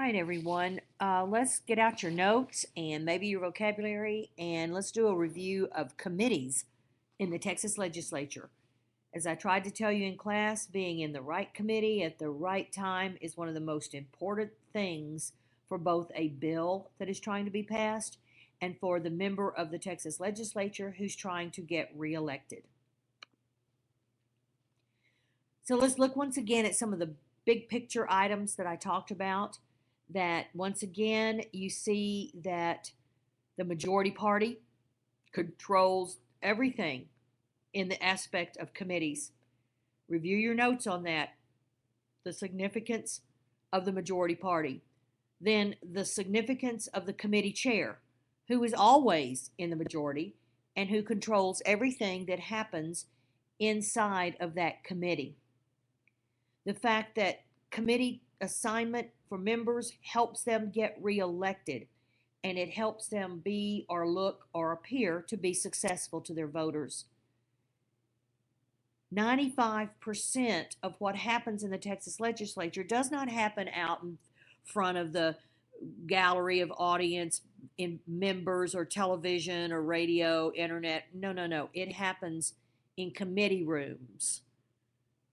right, everyone. Let's get out your notes and maybe your vocabulary, and let's do a review of committees in the Texas legislature. As I tried to tell you in class, being in the right committee at the right time is one of the most important things for both a bill that is trying to be passed and for the member of the Texas legislature who's trying to get reelected. So let's look once again at some of the big picture items that I talked about. That once again, you see that the majority party controls everything in the aspect of committees. Review your notes on that. The significance of the majority party. Then the significance of the committee chair, who is always in the majority and who controls everything that happens inside of that committee. The fact that committee assignment for members helps them get reelected, and it helps them be or look or appear to be successful to their voters. 95% of what happens in the Texas legislature does not happen out in front of the gallery of audience in members or television or radio, internet. No. It happens in committee rooms,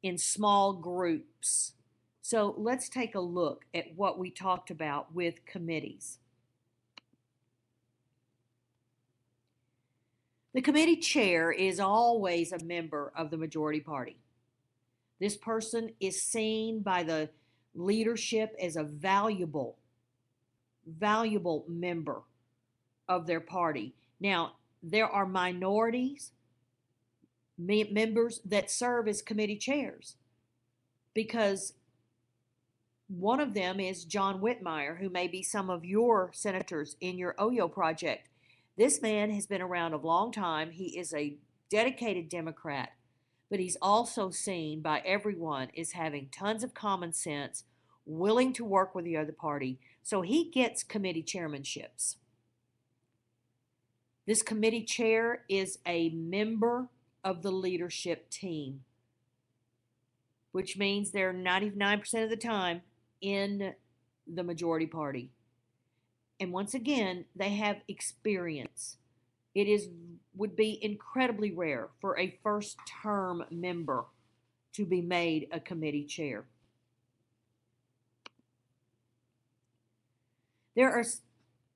in small groups. So let's take a look at what we talked about with committees. The committee chair is always a member of the majority party. This person is seen by the leadership as a valuable member of their party. Now, there are minorities, members that serve as committee chairs, because one of them is John Whitmire, who may be some of your senators in your OYO project. This man has been around a long time. He is a dedicated Democrat, but he's also seen by everyone as having tons of common sense, willing to work with the other party. So he gets committee chairmanships. This committee chair is a member of the leadership team, which means they're 99% of the time in the majority party. And once again, they have experience. It would be incredibly rare for a first-term member to be made a committee chair. There are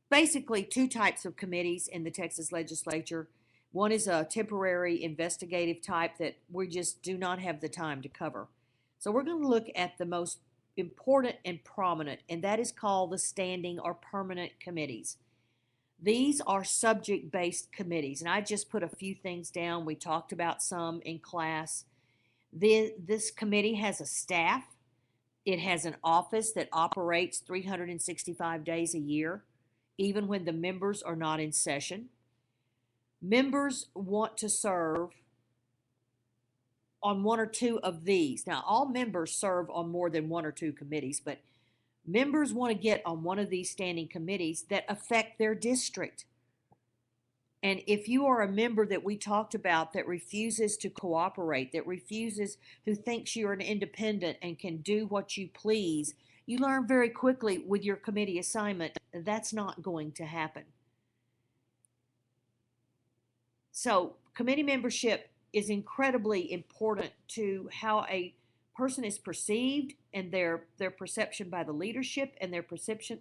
basically two types of committees in the Texas legislature. One is a temporary investigative type that we just do not have the time to cover. So we're going to look at the most important and prominent, and that is called the standing or permanent committees. These are subject-based committees, and I just put a few things down. We talked about some in class. This committee has a staff. It has an office that operates 365 days a year, even when the members are not in session. Members want to serve on one or two of these. Now, all members serve on more than one or two committees, but members want to get on one of these standing committees that affect their district. And if you are a member that we talked about that refuses to cooperate, who thinks you're an independent and can do what you please, you learn very quickly with your committee assignment that's not going to happen. So committee membership is incredibly important to how a person is perceived and their perception by the leadership and their perception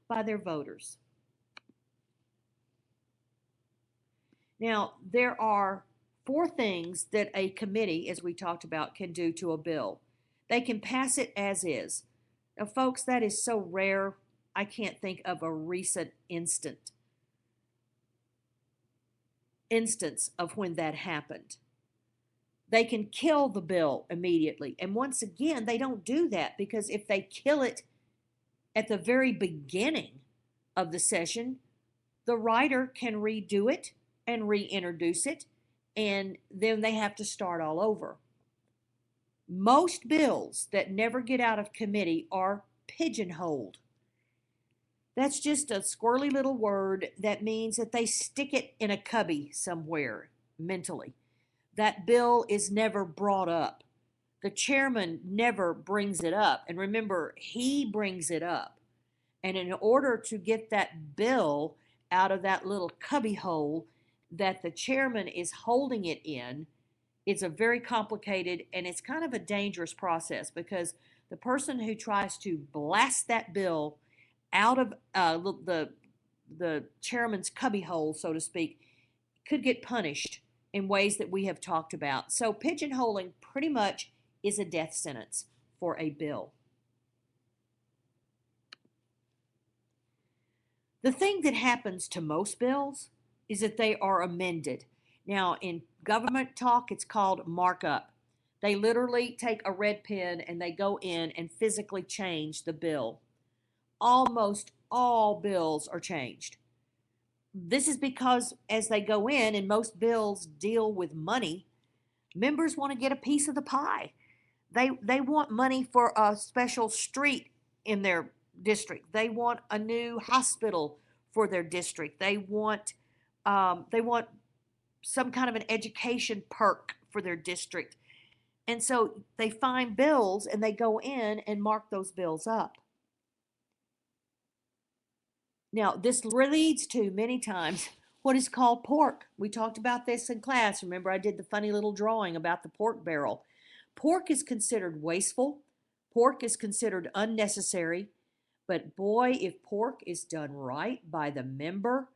by their voters. Now, there are 4 things that a committee, as we talked about, can do to a bill. They can pass it as is. Now, folks, that is so rare, I can't think of a recent instance of when that happened. They can kill the bill immediately. And once again, they don't do that because if they kill it at the very beginning of the session, the writer can redo it and reintroduce it, and then they have to start all over. Most bills that never get out of committee are pigeonholed. That's just a squirrely little word that means that they stick it in a cubby somewhere mentally. That bill is never brought up. The chairman never brings it up. And remember, he brings it up. And in order to get that bill out of that little cubby hole that the chairman is holding it in, it's a very complicated and it's kind of a dangerous process, because the person who tries to blast that bill out of the chairman's cubbyhole, so to speak, could get punished in ways that we have talked about. So pigeonholing pretty much is a death sentence for a bill. The thing that happens to most bills is that they are amended. Now, in government talk, it's called markup. They literally take a red pen and they go in and physically change the bill. Almost all bills are changed. This is because as they go in, and most bills deal with money, members want to get a piece of the pie. They want money for a special street in their district. They want a new hospital for their district. They want some kind of an education perk for their district. And so they find bills and they go in and mark those bills up. Now, this leads to many times what is called pork. We talked about this in class. Remember, I did the funny little drawing about the pork barrel. Pork is considered wasteful. Pork is considered unnecessary. But boy, if pork is done right by the member,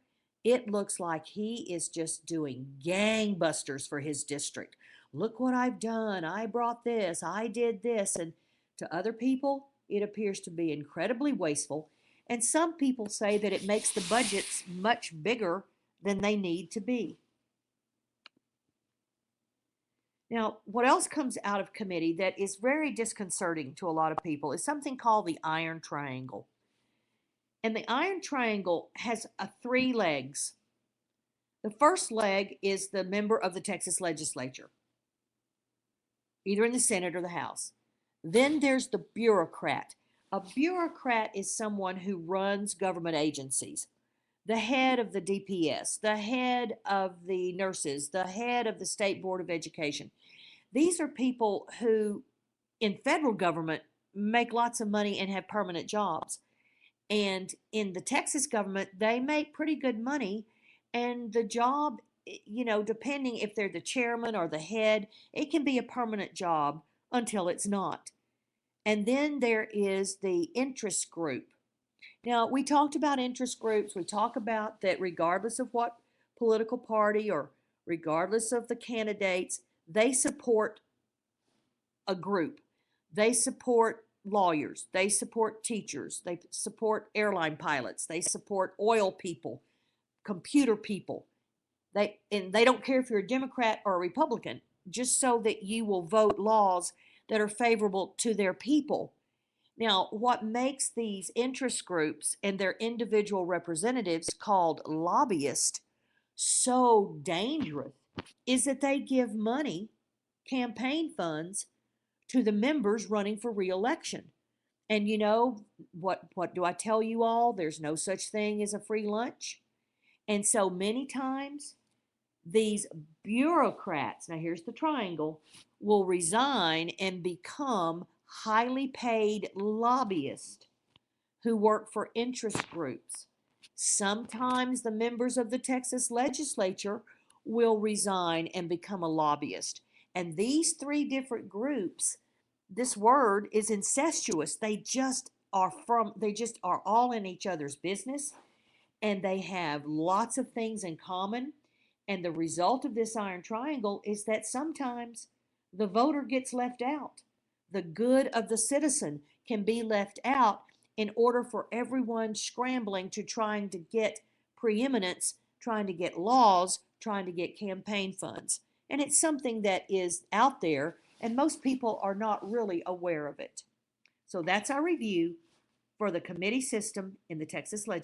it looks like he is just doing gangbusters for his district. Look what I've done. I brought this. I did this. And to other people, it appears to be incredibly wasteful. And some people say that it makes the budgets much bigger than they need to be. Now, what else comes out of committee that is very disconcerting to a lot of people is something called the iron triangle. And the iron triangle has three legs. The first leg is the member of the Texas legislature, either in the Senate or the House. Then there's the bureaucrat. A bureaucrat is someone who runs government agencies. The head of the DPS, the head of the nurses, the head of the State Board of Education. These are people who, in federal government, make lots of money and have permanent jobs. And in the Texas government, they make pretty good money. And the job, depending if they're the chairman or the head, it can be a permanent job until it's not. And then there is the interest group. Now, we talked about interest groups. We talk about that regardless of what political party or regardless of the candidates, they support a group. They support lawyers. They support teachers. They support airline pilots. They support oil people, computer people. They don't care if you're a Democrat or a Republican, just so that you will vote laws that are favorable to their people. Now, what makes these interest groups and their individual representatives called lobbyists so dangerous is that they give money, campaign funds, to the members running for re-election. And what do I tell you all? There's no such thing as a free lunch. And so many times these bureaucrats, now here's the triangle, will resign and become highly paid lobbyists who work for interest groups. Sometimes the members of the Texas legislature will resign and become a lobbyist. And these three different groups, this word is incestuous. They just are all in each other's business, and they have lots of things in common. And the result of this iron triangle is that sometimes the voter gets left out. The good of the citizen can be left out in order for everyone scrambling to trying to get preeminence, trying to get laws, trying to get campaign funds. And it's something that is out there, and most people are not really aware of it. So that's our review for the committee system in the Texas legislature.